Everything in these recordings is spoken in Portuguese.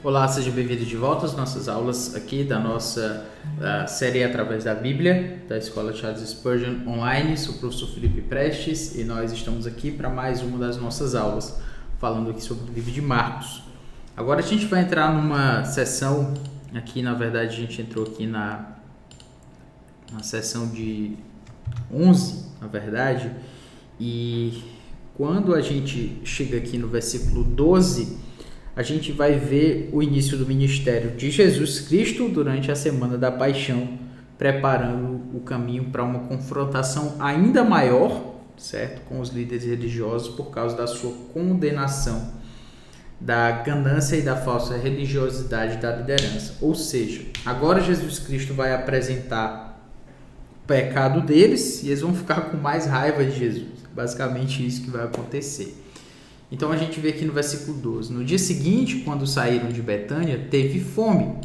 Olá, seja bem-vindo de volta às nossas aulas aqui da nossa série Através da Bíblia, da Escola Charles Spurgeon Online. Sou o professor Felipe Prestes e nós estamos aqui para mais uma das nossas aulas, falando aqui sobre o livro de Marcos. Agora a gente vai entrar numa sessão, aqui na verdade a gente entrou aqui na sessão de 11, na verdade, e quando a gente chega aqui no versículo 12, a gente vai ver o início do ministério de Jesus Cristo durante a Semana da Paixão, preparando o caminho para uma confrontação ainda maior, certo, com os líderes religiosos por causa da sua condenação da ganância e da falsa religiosidade da liderança. Ou seja, agora Jesus Cristo vai apresentar o pecado deles e eles vão ficar com mais raiva de Jesus. Basicamente isso que vai acontecer. Então a gente vê aqui no versículo 12: no dia seguinte, quando saíram de Betânia, teve fome,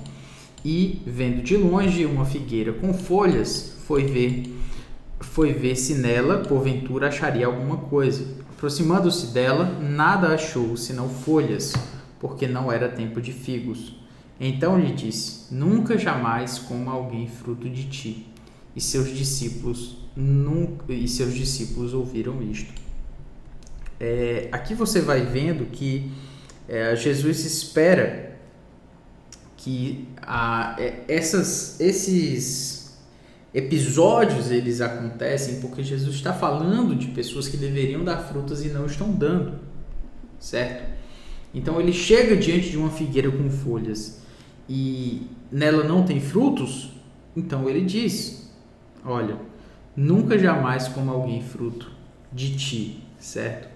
e vendo de longe uma figueira com folhas, foi ver se nela porventura acharia alguma coisa. Aproximando-se dela, nada achou senão folhas, porque não era tempo de figos. Então lhe disse: nunca jamais coma alguém fruto de ti. E seus discípulos ouviram isto. Aqui você vai vendo que Jesus espera que esses episódios eles acontecem porque Jesus está falando de pessoas que deveriam dar frutas e não estão dando, certo? Então ele chega diante de uma figueira com folhas e nela não tem frutos, então ele diz: olha, nunca jamais coma alguém fruto de ti, certo?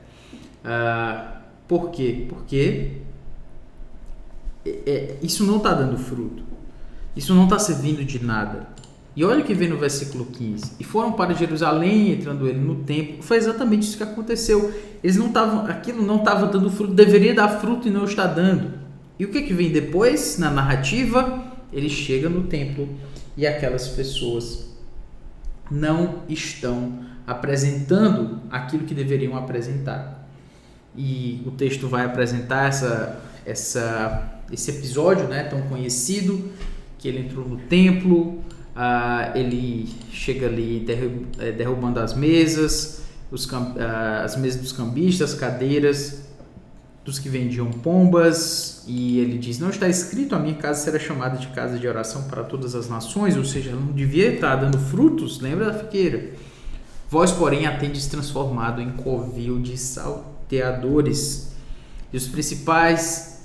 Por quê? Porque isso não está dando fruto. Isso não está servindo de nada. E olha o que vem no versículo 15. E foram para Jerusalém, entrando ele no templo. Foi exatamente isso que aconteceu. Aquilo não estava dando fruto. Deveria dar fruto e não está dando. E o que vem depois, na narrativa? Ele chega no templo e aquelas pessoas não estão apresentando aquilo que deveriam apresentar. E o texto vai apresentar esse episódio, né, tão conhecido, que ele entrou no templo, ele chega ali derrubando as mesas, as mesas dos cambistas, as cadeiras dos que vendiam pombas, e ele diz: não está escrito, a minha casa será chamada de casa de oração para todas as nações, ou seja, não devia estar dando frutos, lembra da figueira? Vós, porém, a tendes transformado em covil de salteadores. E os principais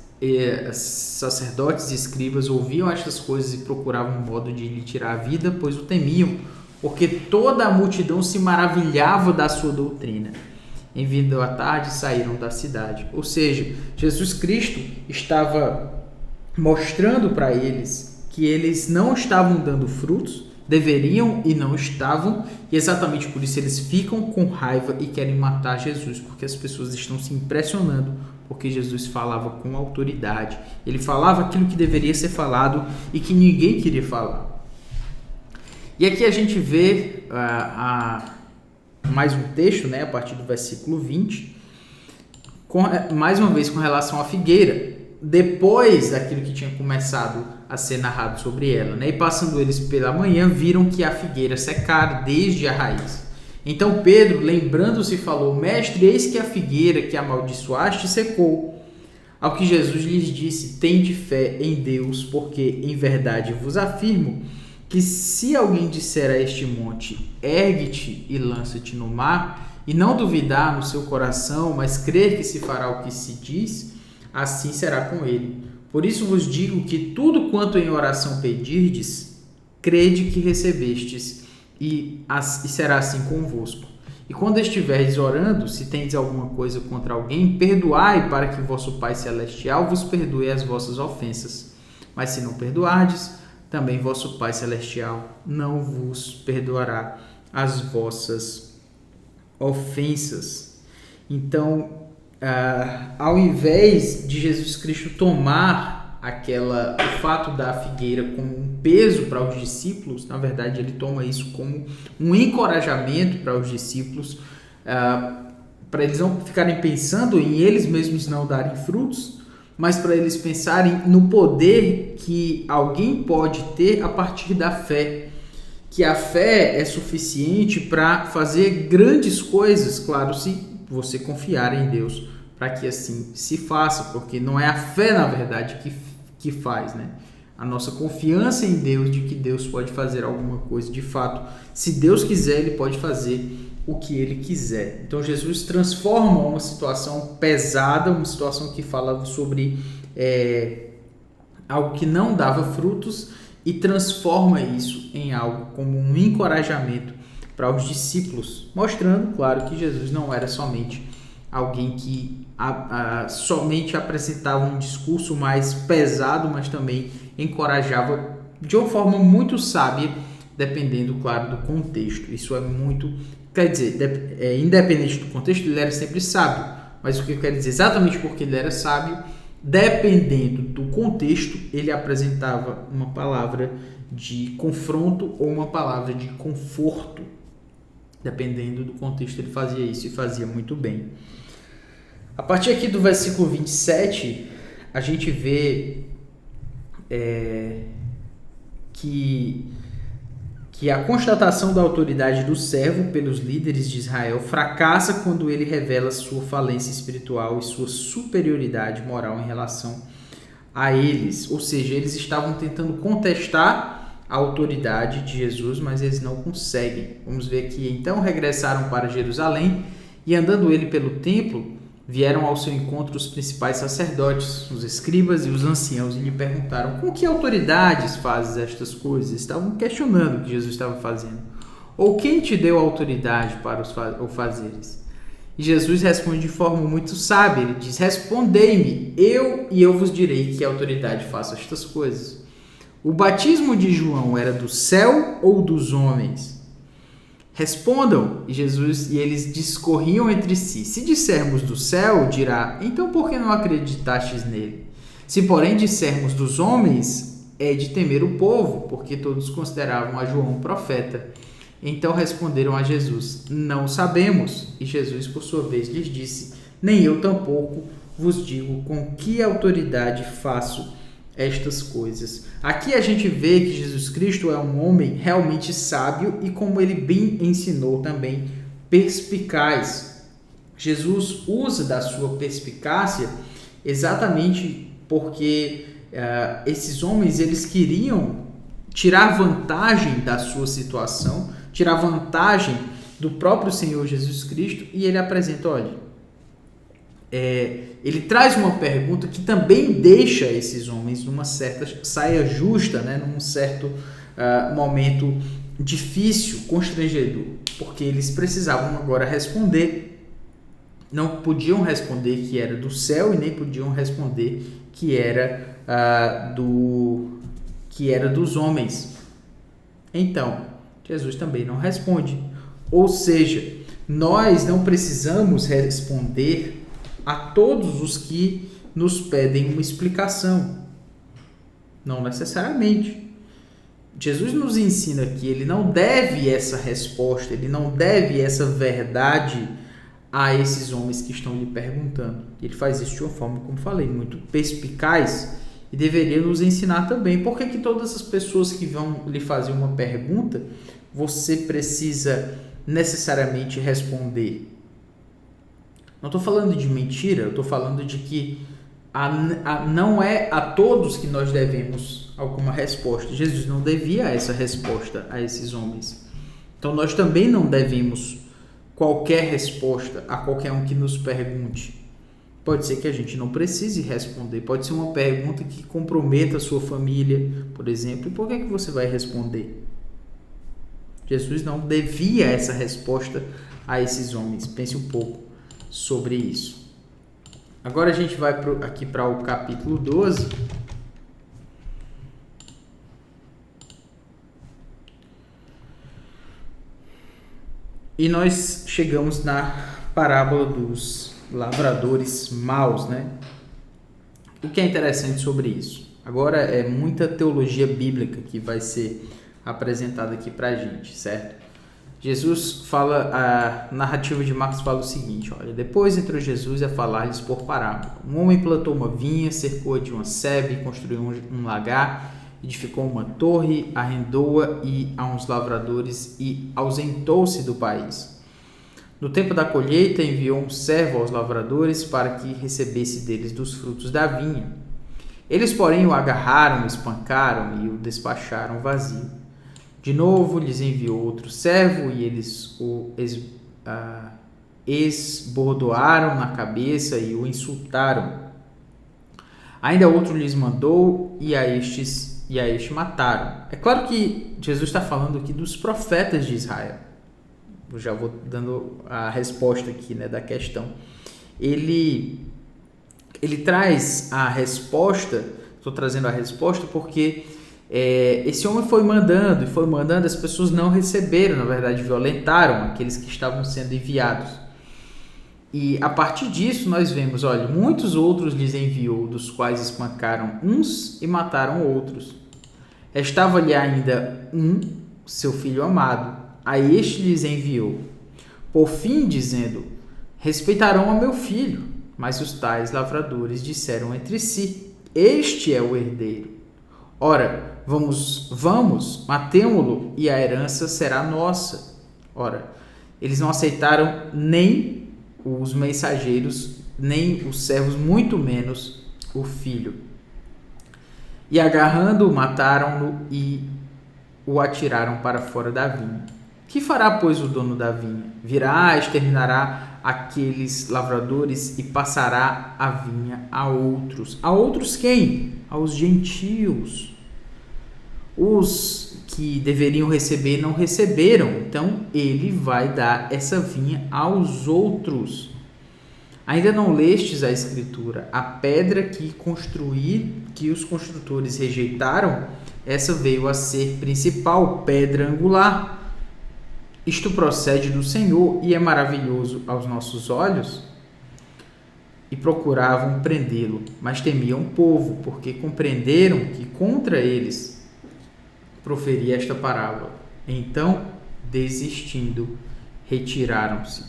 sacerdotes e escribas ouviam estas coisas e procuravam um modo de lhe tirar a vida, pois o temiam, porque toda a multidão se maravilhava da sua doutrina. Em vindo a tarde, saíram da cidade. Ou seja, Jesus Cristo estava mostrando para eles que eles não estavam dando frutos, deveriam e não estavam, e exatamente por isso eles ficam com raiva e querem matar Jesus, porque as pessoas estão se impressionando, porque Jesus falava com autoridade, ele falava aquilo que deveria ser falado e que ninguém queria falar. E aqui a gente vê mais um texto, né, a partir do versículo 20, mais uma vez com relação à figueira, depois daquilo que tinha começado a ser narrado sobre ela, né? E passando eles pela manhã, viram que a figueira secara desde a raiz. Então Pedro, lembrando-se, falou: mestre, eis que a figueira que amaldiçoaste secou. Ao que Jesus lhes disse: tende fé em Deus, porque em verdade vos afirmo que se alguém disser a este monte: ergue-te e lança-te no mar, e não duvidar no seu coração, mas crer que se fará o que se diz, assim será com ele. Por isso vos digo que tudo quanto em oração pedirdes, crede que recebestes, e será assim convosco. E quando estiverdes orando, se tendes alguma coisa contra alguém, perdoai, para que vosso Pai Celestial vos perdoe as vossas ofensas. Mas se não perdoardes, também vosso Pai Celestial não vos perdoará as vossas ofensas. Então, ao invés de Jesus Cristo tomar o fato da figueira como um peso para os discípulos, na verdade ele toma isso como um encorajamento para os discípulos, para eles não ficarem pensando em eles mesmos não darem frutos, mas para eles pensarem no poder que alguém pode ter a partir da fé. Que a fé é suficiente para fazer grandes coisas, claro, se você confiar em Deus, para que assim se faça, porque não é a fé, na verdade, que faz, né? A nossa confiança em Deus, de que Deus pode fazer alguma coisa, de fato, se Deus quiser, Ele pode fazer o que Ele quiser. Então Jesus transforma uma situação pesada, uma situação que falava sobre algo que não dava frutos, e transforma isso em algo como um encorajamento para os discípulos, mostrando, claro, que Jesus não era somente alguém que somente apresentava um discurso mais pesado, mas também encorajava de uma forma muito sábia, dependendo, claro, do contexto. Isso é muito... Quer dizer, independente do contexto, ele era sempre sábio, mas o que eu quero dizer, exatamente porque ele era sábio, dependendo do contexto, ele apresentava uma palavra de confronto ou uma palavra de conforto. Dependendo do contexto, ele fazia isso e fazia muito bem. A partir aqui do versículo 27, a gente vê que a constatação da autoridade do servo pelos líderes de Israel fracassa quando ele revela sua falência espiritual e sua superioridade moral em relação a eles. Ou seja, eles estavam tentando contestar a autoridade de Jesus, mas eles não conseguem. Vamos ver que então regressaram para Jerusalém e, andando ele pelo templo, vieram ao seu encontro os principais sacerdotes, os escribas e os anciãos, e lhe perguntaram: com que autoridades fazes estas coisas? Estavam questionando o que Jesus estava fazendo. Ou quem te deu autoridade para o fazeres? E Jesus responde de forma muito sábia. Ele diz: respondei-me, eu vos direi que autoridade faço estas coisas. O batismo de João era do céu ou dos homens? Respondam. E eles discorriam entre si. Se dissermos do céu, dirá: então por que não acreditastes nele? Se porém dissermos dos homens, é de temer o povo, porque todos consideravam a João um profeta. Então responderam a Jesus: não sabemos. E Jesus, por sua vez, lhes disse: nem eu tampouco vos digo com que autoridade faço estas coisas. Aqui a gente vê que Jesus Cristo é um homem realmente sábio e, como ele bem ensinou, também perspicaz. Jesus usa da sua perspicácia exatamente porque esses homens eles queriam tirar vantagem da sua situação, tirar vantagem do próprio Senhor Jesus Cristo, e ele apresenta, olha, ele traz uma pergunta que também deixa esses homens numa certa saia justa, né? Num certo momento difícil, constrangedor, porque eles precisavam agora responder. Não podiam responder que era do céu e nem podiam responder que era dos homens. Então, Jesus também não responde. Ou seja, nós não precisamos responder a todos os que nos pedem uma explicação. Não necessariamente. Jesus nos ensina que ele não deve essa resposta, ele não deve essa verdade a esses homens que estão lhe perguntando. Ele faz isso de uma forma, como falei, muito perspicaz, e deveria nos ensinar também. Por que todas as pessoas que vão lhe fazer uma pergunta, você precisa necessariamente responder? Não estou falando de mentira, eu estou falando de que não é a todos que nós devemos alguma resposta. Jesus não devia essa resposta a esses homens. Então nós também não devemos qualquer resposta a qualquer um que nos pergunte. Pode ser que a gente não precise responder, pode ser uma pergunta que comprometa a sua família, por exemplo, e por que você vai responder? Jesus não devia essa resposta a esses homens. Pense um pouco sobre isso. Agora a gente vai aqui para o capítulo 12. E nós chegamos na parábola dos lavradores maus, né? O que é interessante sobre isso? Agora é muita teologia bíblica que vai ser apresentada aqui para a gente, certo? Jesus fala, a narrativa de Marcos fala o seguinte, olha, depois entrou Jesus a falar-lhes por parábola. Um homem plantou uma vinha, cercou-a de uma sebe, construiu um lagar, edificou uma torre, arrendou-a a uns lavradores e ausentou-se do país. No tempo da colheita, enviou um servo aos lavradores para que recebesse deles dos frutos da vinha. Eles, porém, o agarraram, o espancaram e o despacharam vazio. De novo lhes enviou outro servo e eles o esbordoaram na cabeça e o insultaram. Ainda outro lhes mandou e a este mataram. É claro que Jesus está falando aqui dos profetas de Israel. Eu já vou dando a resposta aqui, né, da questão. Ele traz a resposta, estou trazendo a resposta porque esse homem foi mandando, as pessoas não receberam, na verdade violentaram aqueles que estavam sendo enviados. E a partir disso nós vemos, olha, muitos outros lhes enviou, dos quais espancaram uns e mataram outros. Restava-lhe ainda seu filho amado, a este lhes enviou. Por fim, dizendo, respeitarão a meu filho. Mas os tais lavradores disseram entre si, este é o herdeiro. Ora, vamos, matemo-lo e a herança será nossa. Ora, eles não aceitaram nem os mensageiros, nem os servos, muito menos o filho. E agarrando-o, mataram-no e o atiraram para fora da vinha. Que fará, pois, o dono da vinha? Virá, exterminará aqueles lavradores e passará a vinha a outros. A outros quem? Aos gentios. Os que deveriam receber não receberam, então ele vai dar essa vinha aos outros. Ainda não lestes a escritura? A pedra que os construtores rejeitaram, essa veio a ser principal, pedra angular. Isto procede do Senhor e é maravilhoso aos nossos olhos. E procuravam prendê-lo, mas temiam o povo, porque compreenderam que contra eles proferia esta parábola. Então, desistindo, retiraram-se.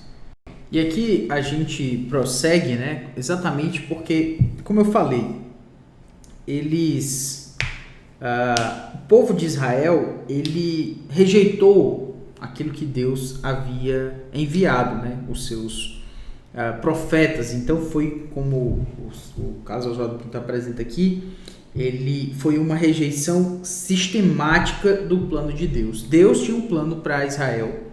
E aqui a gente prossegue, né? Exatamente porque, como eu falei, o povo de Israel, ele rejeitou aquilo que Deus havia enviado, né? Os seus profetas. Então foi como o caso Oswaldo Pinto apresenta aqui, ele foi uma rejeição sistemática do plano de Deus. Deus tinha um plano para Israel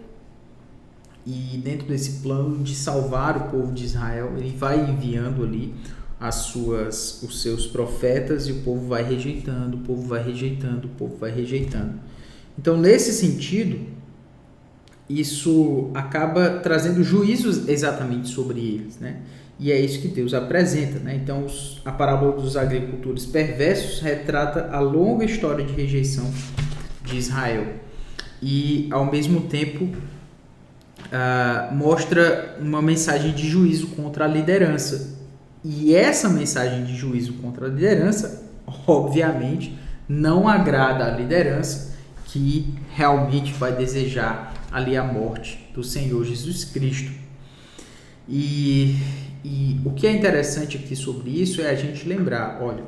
e dentro desse plano de salvar o povo de Israel, ele vai enviando ali os seus profetas e o povo vai rejeitando, o povo vai rejeitando, o povo vai rejeitando. Então, nesse sentido, isso acaba trazendo juízos exatamente sobre eles, né? E é isso que Deus apresenta, né? Então, a parábola dos agricultores perversos retrata a longa história de rejeição de Israel. E, ao mesmo tempo, mostra uma mensagem de juízo contra a liderança. E essa mensagem de juízo contra a liderança, obviamente, não agrada a liderança que realmente vai desejar ali a morte do Senhor Jesus Cristo. E o que é interessante aqui sobre isso é a gente lembrar, olha,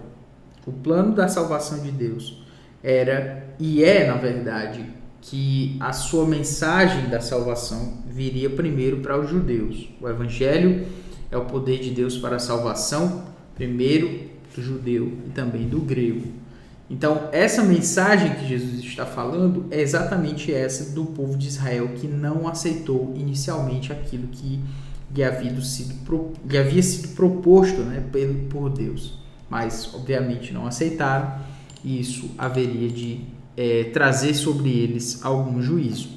o plano da salvação de Deus era e é, na verdade, que a sua mensagem da salvação viria primeiro para os judeus. O evangelho é o poder de Deus para a salvação, primeiro do judeu e também do grego. Então, essa mensagem que Jesus está falando é exatamente essa do povo de Israel que não aceitou inicialmente aquilo que lhe havia sido proposto, né, por Deus. Mas, obviamente, não aceitaram e isso haveria de trazer sobre eles algum juízo.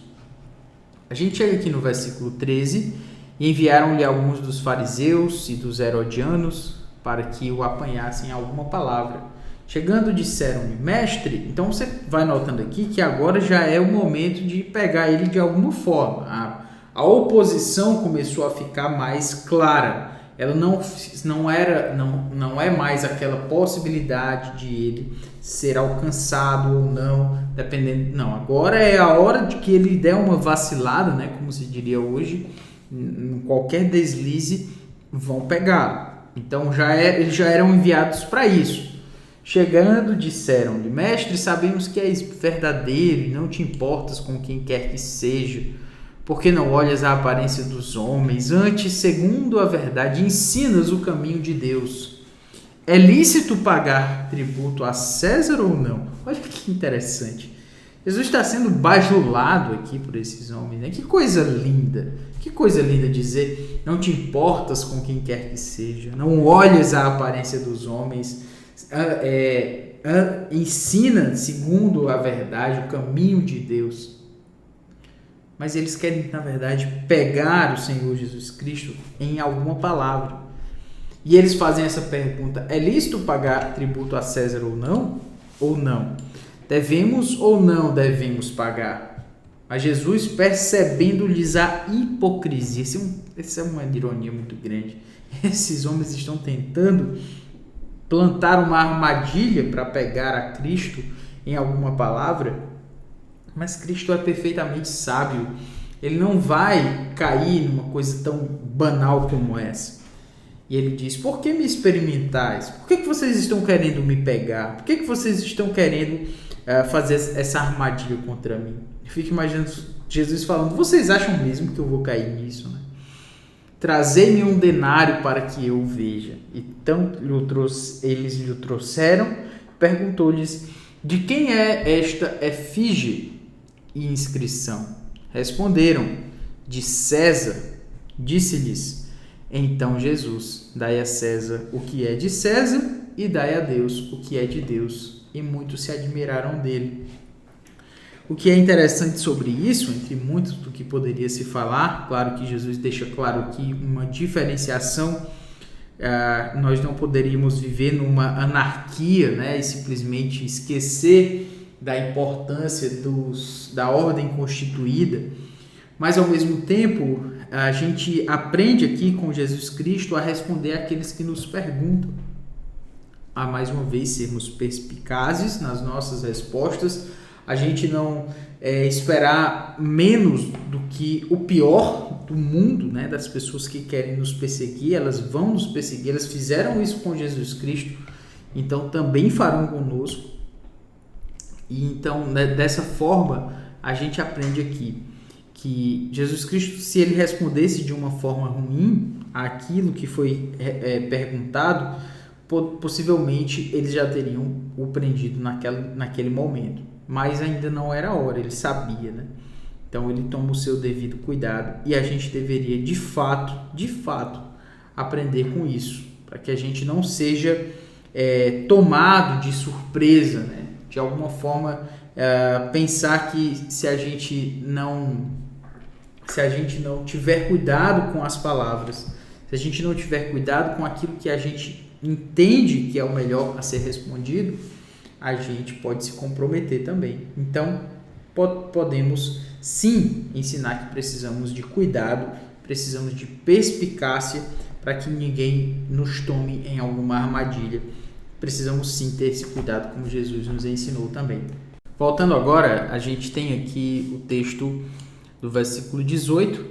A gente chega aqui no versículo 13, e enviaram-lhe alguns dos fariseus e dos herodianos para que o apanhassem alguma palavra. Chegando, disseram-lhe, mestre, então você vai notando aqui que agora já é o momento de pegar ele de alguma forma. A oposição começou a ficar mais clara ela não é mais aquela possibilidade de ele ser alcançado ou não, dependendo. Não, agora é a hora de que ele der uma vacilada, né, como se diria hoje, em qualquer deslize, vão pegar. Então eles já eram enviados para isso. Chegando, disseram-lhe: Mestre, sabemos que és verdadeiro e não te importas com quem quer que seja, porque não olhas a aparência dos homens, antes, segundo a verdade, ensinas o caminho de Deus. É lícito pagar tributo a César ou não? Olha que interessante. Jesus está sendo bajulado aqui por esses homens, né? Que coisa linda. Que coisa linda dizer: não te importas com quem quer que seja, não olhes a aparência dos homens, ensina segundo a verdade o caminho de Deus. Mas eles querem, na verdade, pegar o Senhor Jesus Cristo em alguma palavra. E eles fazem essa pergunta: é lícito pagar tributo a César ou não? Ou não? Devemos ou não devemos pagar? Mas Jesus, percebendo-lhes a hipocrisia, essa é uma ironia muito grande. Esses homens estão tentando plantar uma armadilha para pegar a Cristo em alguma palavra, mas Cristo é perfeitamente sábio. Ele não vai cair numa coisa tão banal como essa. E ele diz: por que me experimentais? Por que vocês estão querendo me pegar? Por que vocês estão querendo fazer essa armadilha contra mim? Eu fico imaginando Jesus falando: vocês acham mesmo que eu vou cair nisso, né? Trazei-me um denário para que eu veja. Então eles lhe trouxeram, perguntou-lhes: de quem é esta efígie e inscrição? Responderam: de César. Disse-lhes então Jesus: dai a César o que é de César e dai a Deus o que é de Deus. E muitos se admiraram dele. O que é interessante sobre isso, entre muito do que poderia se falar, claro que Jesus deixa claro aqui uma diferenciação. Nós não poderíamos viver numa anarquia, né, e simplesmente esquecer da importância da ordem constituída, mas ao mesmo tempo a gente aprende aqui com Jesus Cristo a responder àqueles que nos perguntam, a mais uma vez sermos perspicazes nas nossas respostas, a gente não esperar menos do que o pior do mundo, né, das pessoas que querem nos perseguir. Elas vão nos perseguir, elas fizeram isso com Jesus Cristo, então também farão conosco. E então, né, dessa forma, a gente aprende aqui que Jesus Cristo, se ele respondesse de uma forma ruim àquilo que foi perguntado, possivelmente eles já teriam o prendido naquele momento. Mas ainda não era a hora, ele sabia, né? Então ele toma o seu devido cuidado e a gente deveria de fato aprender com isso, para que a gente não seja tomado de surpresa, né? De alguma forma pensar que se a gente não tiver cuidado com as palavras, se a gente não tiver cuidado com aquilo que a gente entende que é o melhor a ser respondido, a gente pode se comprometer também. Então, podemos sim ensinar que precisamos de cuidado, precisamos de perspicácia para que ninguém nos tome em alguma armadilha. Precisamos sim ter esse cuidado, como Jesus nos ensinou também. Voltando agora, a gente tem aqui o texto do versículo 18.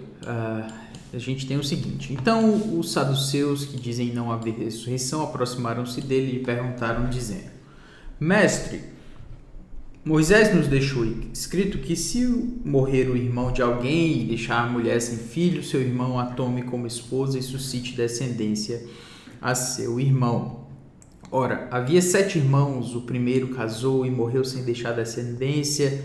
A gente tem o seguinte: então os saduceus, que dizem não haver ressurreição, aproximaram-se dele e perguntaram, dizendo: Mestre, Moisés nos deixou escrito que se morrer o irmão de alguém e deixar a mulher sem filho, seu irmão a tome como esposa e suscite descendência a seu irmão. Ora, havia 7 irmãos, o primeiro casou e morreu sem deixar descendência,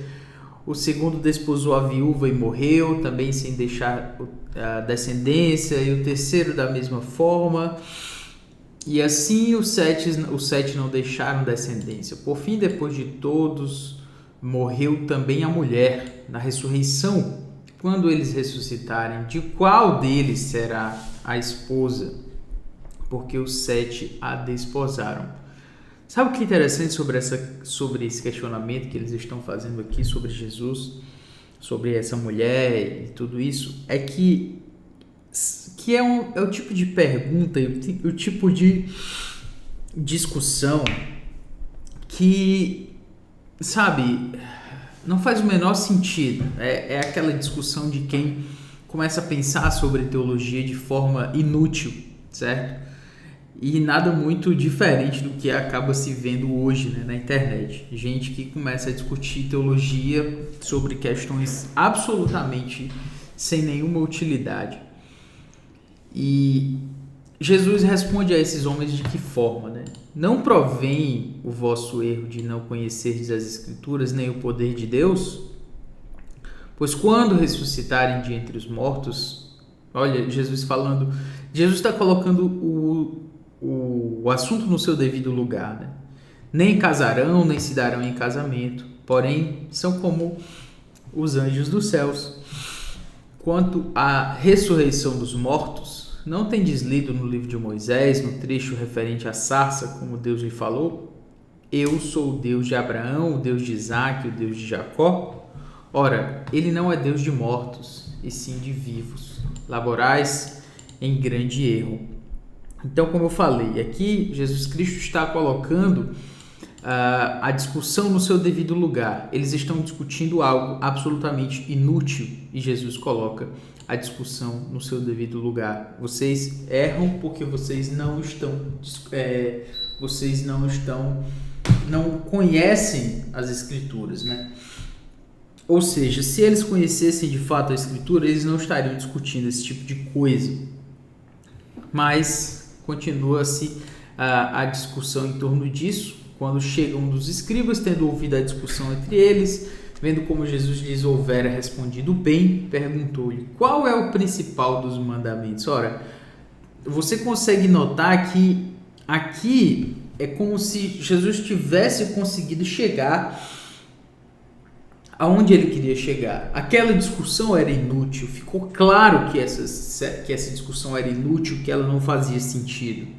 o segundo desposou a viúva e morreu, também sem deixar a descendência, e o terceiro da mesma forma. E assim os sete não deixaram descendência. Por fim, depois de todos, morreu também a mulher. Na ressurreição, quando eles ressuscitarem, de qual deles será a esposa? Porque os 7 a desposaram. Sabe o que é interessante sobre esse questionamento que eles estão fazendo aqui sobre Jesus, sobre essa mulher e tudo isso? É que que é o tipo de pergunta, o tipo de discussão que, sabe, não faz o menor sentido. É aquela discussão de quem começa a pensar sobre teologia de forma inútil, certo? E nada muito diferente do que acaba se vendo hoje, né, na internet. Gente que começa a discutir teologia sobre questões absolutamente sem nenhuma utilidade. E Jesus responde a esses homens de que forma, né? Não provém o vosso erro de não conhecerdes as Escrituras nem o poder de Deus? Pois quando ressuscitarem de entre os mortos... Olha, Jesus falando... Jesus está colocando o assunto no seu devido lugar, né? Nem casarão, nem se darão em casamento, porém são como os anjos dos céus. Quanto à ressurreição dos mortos, não tendes lido no livro de Moisés, no trecho referente à sarça, como Deus lhe falou? Eu sou o Deus de Abraão, o Deus de Isaque, o Deus de Jacó? Ora, ele não é Deus de mortos, e sim de vivos. Laborais em grande erro. Então, como eu falei, aqui Jesus Cristo está colocando a discussão no seu devido lugar. Eles estão discutindo algo absolutamente inútil e Jesus coloca a discussão no seu devido lugar. Vocês erram porque vocês não conhecem as Escrituras, né? Ou seja, se eles conhecessem de fato a Escritura, eles não estariam discutindo esse tipo de coisa. Mas continua-se a discussão em torno disso. Quando chega um dos escribas, tendo ouvido a discussão entre eles, vendo como Jesus lhes houvera respondido bem, perguntou-lhe: qual é o principal dos mandamentos? Ora, você consegue notar que aqui é como se Jesus tivesse conseguido chegar aonde ele queria chegar. Aquela discussão era inútil, ficou claro que essa discussão era inútil, que ela não fazia sentido.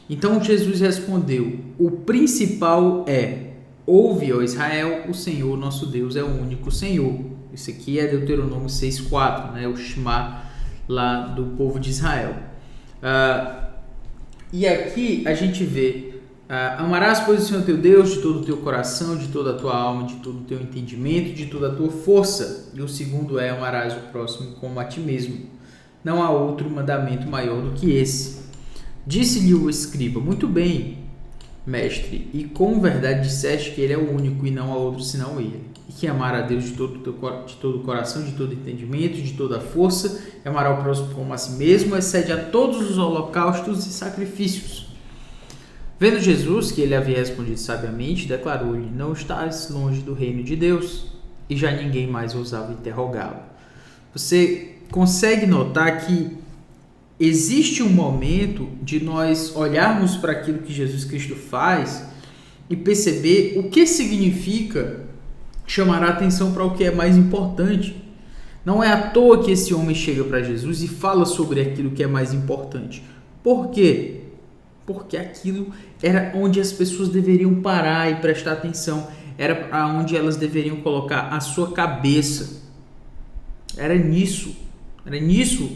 Então Jesus respondeu: o principal é: ouve, ó Israel, o Senhor nosso Deus é o único Senhor. Isso aqui é Deuteronômio 6,4, né? O Shema lá do povo de Israel. E aqui a gente vê: amarás, pois, o Senhor teu Deus de todo o teu coração, de toda a tua alma, de todo o teu entendimento, de toda a tua força. E o segundo é: amarás o próximo como a ti mesmo. Não há outro mandamento maior do que esse. Disse-lhe o escriba: muito bem, mestre, e com verdade disseste que ele é o único e não há outro senão ele. E que amar a Deus de todo o coração, de todo o entendimento, de toda a força, e amar ao próximo como a si mesmo, excede a todos os holocaustos e sacrifícios. Vendo Jesus que ele havia respondido sabiamente, declarou-lhe: não estás longe do reino de Deus. E já ninguém mais ousava interrogá-lo. Você consegue notar que existe um momento de nós olharmos para aquilo que Jesus Cristo faz e perceber o que significa chamar a atenção para o que é mais importante. Não é à toa que esse homem chega para Jesus e fala sobre aquilo que é mais importante. Por quê? Porque aquilo era onde as pessoas deveriam parar e prestar atenção. Era onde elas deveriam colocar a sua cabeça. Era nisso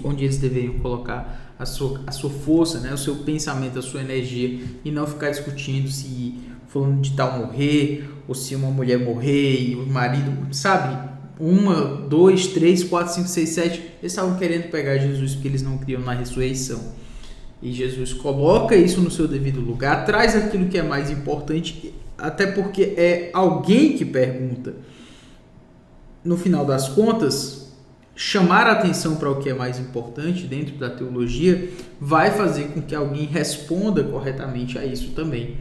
onde eles deveriam colocar a sua força, né? O seu pensamento, a sua energia, e não ficar discutindo se fulano de tal morrer, ou se uma mulher morrer e o marido, sabe? 1, 2, 3, 4, 5, 6, 7, eles estavam querendo pegar Jesus porque eles não criam na ressurreição. E Jesus coloca isso no seu devido lugar, traz aquilo que é mais importante, até porque é alguém que pergunta. No final das contas, chamar a atenção para o que é mais importante dentro da teologia vai fazer com que alguém responda corretamente a isso também.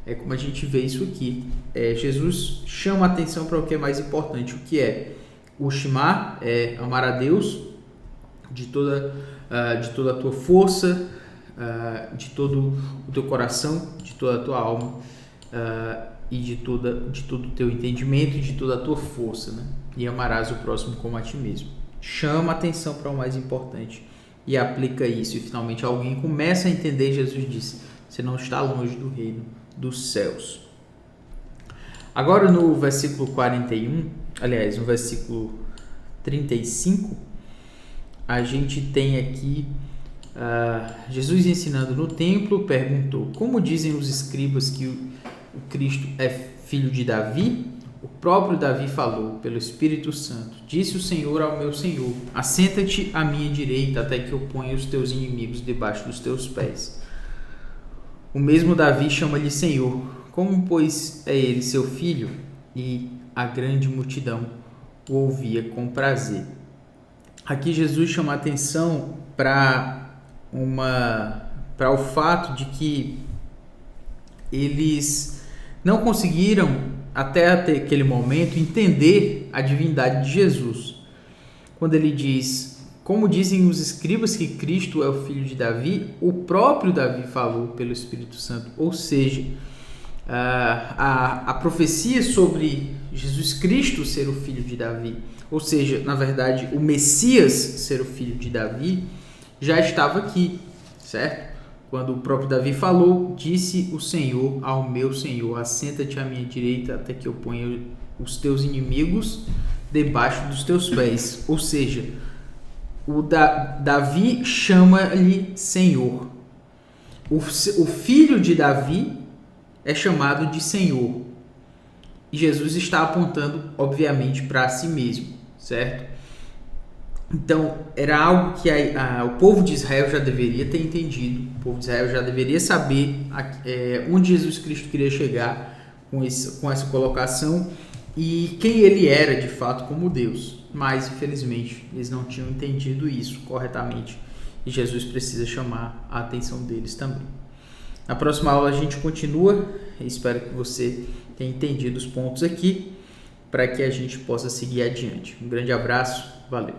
É como a gente vê isso aqui. Jesus chama a atenção para o que é mais importante. O que é? O Shema é amar a Deus de toda a tua força, de todo o teu coração, de toda a tua alma e de todo o teu entendimento e de toda a tua força, né? E amarás o próximo como a ti mesmo. Chama a atenção para o mais importante e aplica isso, e finalmente alguém começa a entender. Jesus disse: você não está longe do reino dos céus. Agora no versículo 41, aliás, no versículo 35, a gente tem aqui Jesus ensinando no templo, perguntou: como dizem os escribas que o Cristo é filho de Davi? O próprio Davi falou pelo Espírito Santo: disse o Senhor ao meu Senhor: assenta-te à minha direita até que eu ponha os teus inimigos debaixo dos teus pés. O mesmo Davi chama-lhe Senhor. Como, pois, é ele seu filho? E a grande multidão o ouvia com prazer. Aqui Jesus chama a atenção para o fato de que eles não conseguiram, até aquele momento, entender a divindade de Jesus. Quando ele diz: como dizem os escribas que Cristo é o filho de Davi, o próprio Davi falou pelo Espírito Santo. Ou seja, a profecia sobre Jesus Cristo ser o filho de Davi, ou seja, na verdade, o Messias ser o filho de Davi, já estava aqui, certo? Quando o próprio Davi falou: disse o Senhor ao meu Senhor: assenta-te à minha direita até que eu ponha os teus inimigos debaixo dos teus pés. Ou seja, Davi chama-lhe Senhor. O filho de Davi é chamado de Senhor. E Jesus está apontando, obviamente, para si mesmo, certo? Então, era algo que o povo de Israel já deveria ter entendido. O povo de Israel já deveria saber onde Jesus Cristo queria chegar com essa colocação e quem ele era de fato como Deus. Mas, infelizmente, eles não tinham entendido isso corretamente e Jesus precisa chamar a atenção deles também. Na próxima aula a gente continua. Espero que você tenha entendido os pontos aqui para que a gente possa seguir adiante. Um grande abraço, valeu!